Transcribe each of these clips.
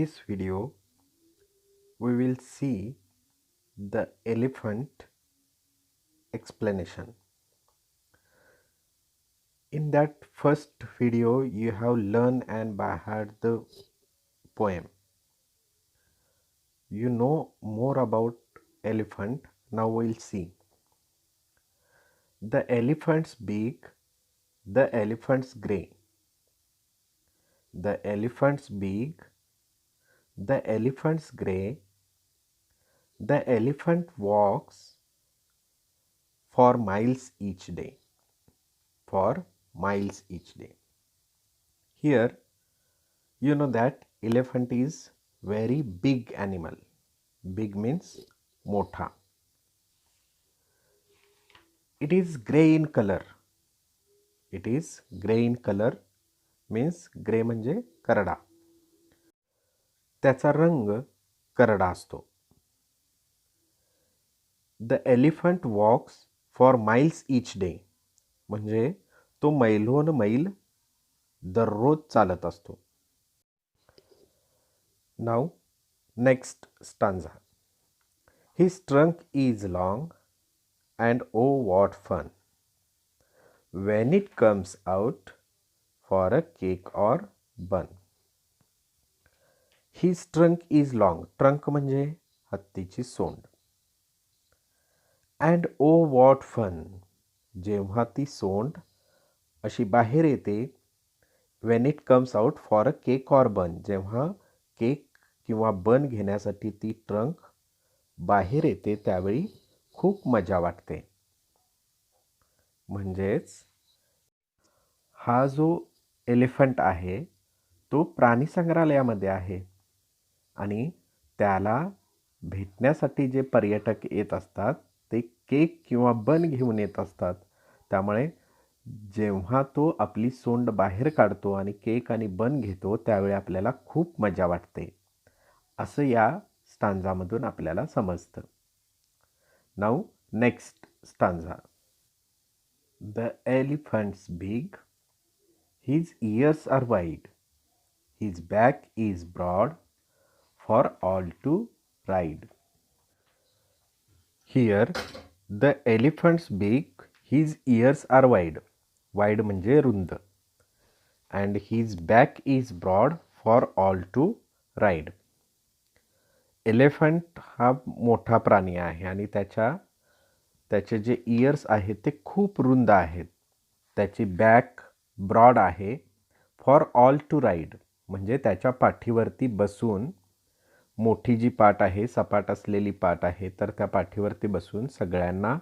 this video, we will see the elephant explanation. In that first video, you have learned and by heart the poem. You know more about elephant. Now we'll see. The elephant's big, the elephant's grey. The elephant's big, the elephant's grey. The elephant walks for miles each day. For miles each day. Here you know that elephant is very big animal. Big means motha. It is grey in color. It is grey in color means grey म्हणजे करडा. त्याचा रंग करडा असतो. The elephant walks for miles each day. म्हणजे तो मैलोन मैल दररोज चालत असतो. Now next stanza. His trunk is long and oh what fun when it comes out for a cake or bun. His trunk is long. Trunk म्हणजे हत्तीची सोंड. And oh what fun जेव्हा ती सोंड अशी बाहेर येते when it comes out for a cake or bun जेव्हा cake किंवा बन घेण्यासाठी ती ट्रंक बाहेर येते त्यावेळी खूप मजा वाटते. म्हणजेच हा जो एलिफंट आहे तो प्राणी संग्रहालयामध्ये आहे आणि त्याला भेटण्यासाठी जे पर्यटक येत असतात ते केक किंवा बन घेऊन येत असतात. त्यामुळे जेव्हा तो आपली सोंड बाहेर काढतो आणि केक आणि बन घेतो त्यावेळी आपल्याला खूप मजा वाटते असं या स्टांजामधून आपल्याला समजतं. Now next stanza. The elephant's big, his ears are wide, his back is broad for all to ride. Here the elephant's big, his ears are wide. Wide म्हणजे रुंद. And his back is broad for all to ride. Elephant हा मोठा प्राणी आहे आणि त्याचे जे years आहेत ते खूप रुंद आहेत. त्याची बॅक ब्रॉड आहे फॉर ऑल टू राईड म्हणजे त्याच्या पाठीवरती बसून मोठी जी पाट आहे सपाट असलेली पाट आहे तर त्या पाठीवरती बसून सगळ्यांना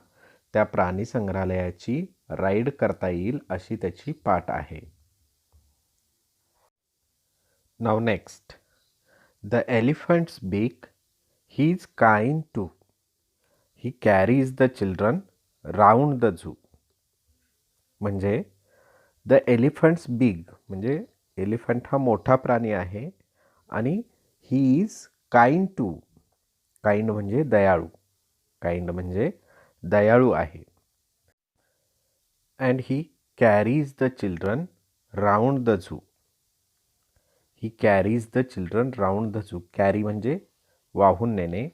त्या प्राणी संग्रहालयाची राईड करता येईल अशी त्याची पाट आहे. Now next. The elephant's beak, he is kind too. He carries the children round the zoo. म्हणजे the elephant's big म्हणजे एलिफंट हा मोठा प्राणी आहे आणि he is kind too. Kind म्हणजे दयाळू. काइंड म्हणजे दयाळू आहे. And he carries the children round the zoo. He carries the children round the zoo. Carry म्हणजे वाहून नेणे.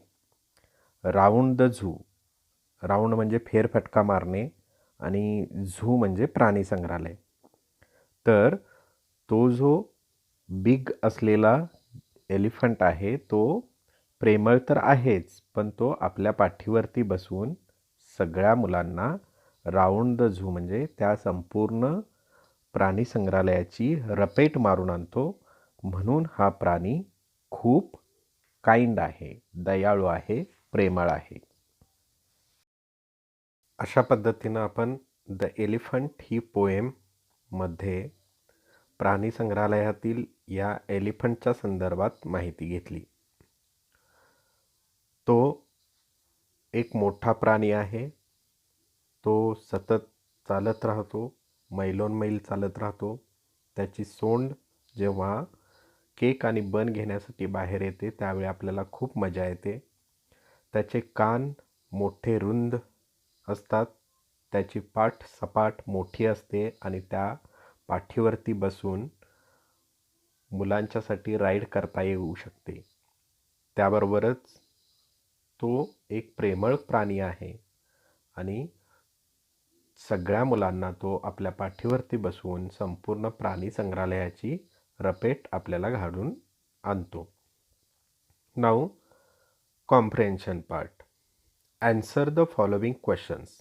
Round the zoo. राऊंड म्हणजे फेरफटका मारणे आणि झू म्हणजे प्राणी संग्रहालय. तर तो जो बिग असलेला एलिफंट आहे तो प्रेमळ तर आहेच पण तो आपल्या पाठीवरती बसून सगळ्या मुलांना राऊंड द झू म्हणजे त्या संपूर्ण प्राणी संग्रहालयाची रपेट मारून आणतो. म्हणून हा प्राणी खूप काइंड आहे, दयाळू आहे, प्रेमळ आहे. अशा पद्धतीनं आपण द एलिफंट ही पोएम मध्ये प्राणी संग्रहालयातील या एलिफंटच्या संदर्भात माहिती घेतली. तो एक मोठा प्राणी आहे. तो सतत चालत राहतो, मैलोनमैल चालत राहतो. त्याची सोंड जेव्हा केक आणि बन घेण्यासाठी बाहेर येते त्यावेळी आपल्याला खूप मजा येते. त्याचे कान मोठे रुंद असतात. त्याची पाठ सपाट मोठी असते आणि त्या पाठीवरती बसून मुलांच्यासाठी राईड करता येऊ शकते. त्याबरोबरच तो एक प्रेमळ प्राणी आहे आणि सगळ्या मुलांना तो आपल्या पाठीवरती बसवून संपूर्ण प्राणी संग्रहालयाची रपेट आपल्याला घालून आणतो. नाऊ comprehension part. Answer the following questions.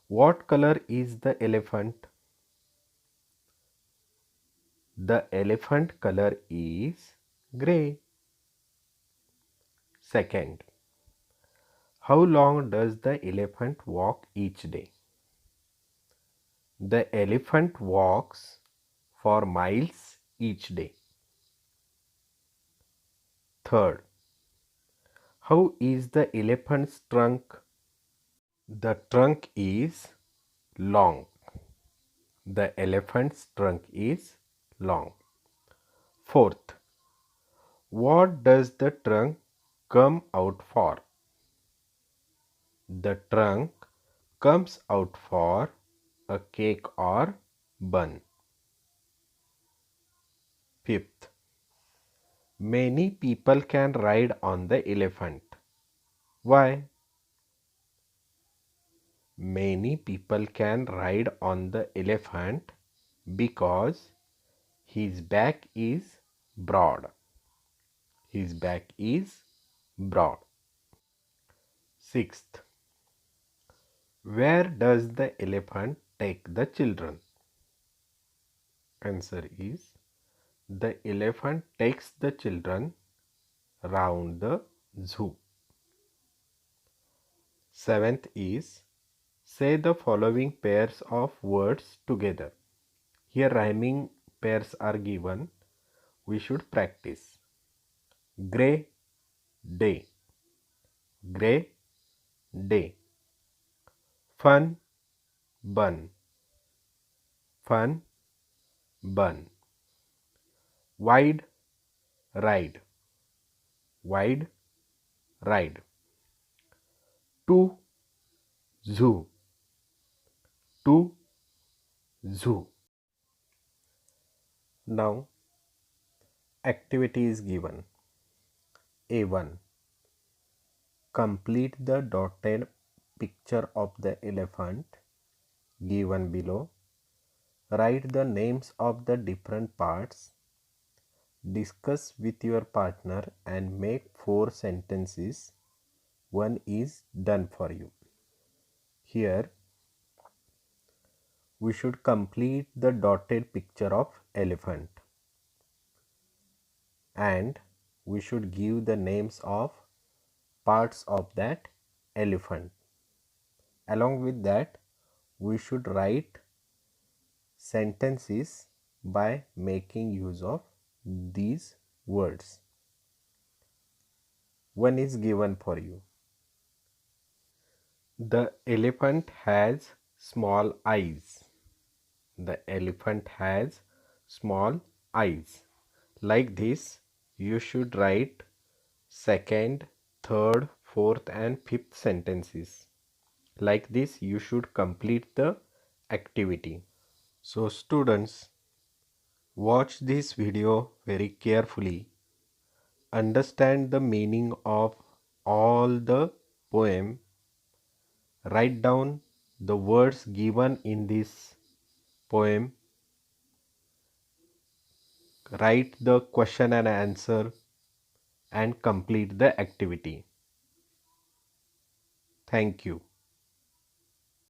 What color is the elephant? The elephant color is gray. Second, how long does the elephant walk each day? The elephant walks for miles each day. Third, how is the elephant's trunk? The trunk is long. The elephant's trunk is long. Fourth, what does the trunk come out for? The trunk comes out for a cake or bun. Fifth, many people can ride on the elephant. Why? Many people can ride on the elephant because his back is broad. His back is broad. Sixth, where does the elephant take the children? Answer is, the elephant takes the children round the zoo. Seventh is, say the following pairs of words together. Here rhyming pairs are given. We should practice. Gray day. Gray day. Fun bun. Fun bun. Wide ride. Wide ride. To zoo. To zoo. Now activity is given. A1. Complete the dotted picture of the elephant given below. Write the names of the different parts. Discuss with your partner and make 4 sentences. One is done for you. Here we should complete the dotted picture of elephant and we should give the names of parts of that elephant. Along with that, we should write sentences by making use of these words. One is given for you. The elephant has small eyes. The elephant has small eyes. Like this, you should write second, third, fourth and fifth sentences. Like this, you should complete the activity. So students, watch this video very carefully. Understand the meaning of all the poem. Write down the words given in this poem. Write the question and answer and complete the activity. Thank you.